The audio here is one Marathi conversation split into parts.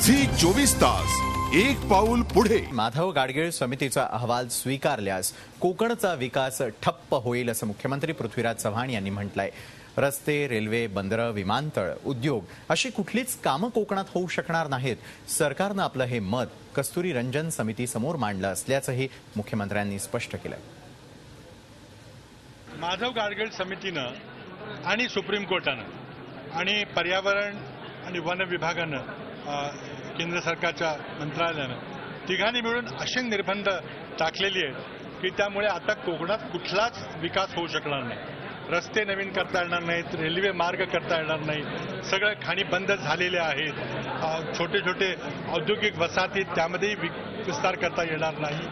झी 24 तास एक पाऊल पुढे। माधव गाडगीळ समितीचा अहवाल स्वीकारल्यास कोकणचा विकास ठप्प होईल असं मुख्यमंत्री पृथ्वीराज चव्हाण यांनी म्हटलंय। रस्ते, रेल्वे, बंदरं, विमानतळ, उद्योग अशी कुठलीच कामं कोकणात होऊ शकणार नाहीत। सरकारनं आपलं हे मत कस्तुरी रंजन समिती समोर मांडलं असल्याचंही मुख्यमंत्र्यांनी स्पष्ट केलंय। माधव गाडगीळ समितीनं आणि सुप्रीम कोर्टानं आणि पर्यावरण आणि वन विभागानं केंद्र सरकारच्या मंत्रालयानं तिघांनी मिळून असे निर्बंध टाकलेली आहेत की त्यामुळे आता कोकणात कुठलाच विकास होऊ शकणार नाही। रस्ते नवीन करता येणार नाहीत, रेल्वे मार्ग करता येणार नाही, सगळं खाणी बंद झालेले आहेत, छोटे छोटे औद्योगिक वसाहती त्यामध्येही विस्तार करता येणार नाही,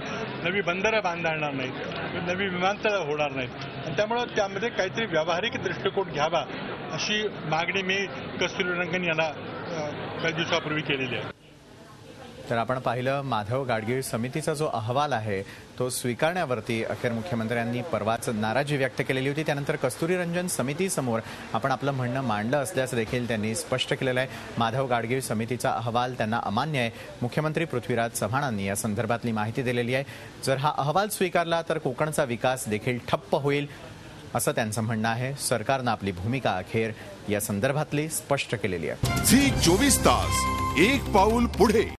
नवी बंदरं बांधता येणार नाहीत, नवी विमानतळं होणार नाहीत आणि त्यामुळं त्यामध्ये काहीतरी व्यावहारिक दृष्टिकोन घ्यावा अशी मागणी मी कस्तुरी रंगन यांना काही दिवसापूर्वी केलेली आहे। तर आपण पाहिलं माधव गाडगीळ समितीचा जो अहवाल आहे तो स्वीकारण्यावरती अखेर मुख्यमंत्र्यांनी परवाच नाराजी व्यक्त केलेली होती। त्यानंतर कस्तुरी रंजन समितीसमोर आपण आपलं म्हणणं मांडलं असल्याचं देखील त्यांनी स्पष्ट केलेलं आहे। माधव गाडगीळ समितीचा अहवाल त्यांना अमान्य आहे। मुख्यमंत्री पृथ्वीराज चव्हाणांनी या संदर्भातली माहिती दिलेली आहे। जर हा अहवाल स्वीकारला तर कोकणचा विकास देखील ठप्प होईल असं त्यांचं म्हणणं आहे। सरकारनं आपली भूमिका अखेर या संदर्भातली स्पष्ट केलेली आहे। झी 24 तास एक पाऊल पुढे।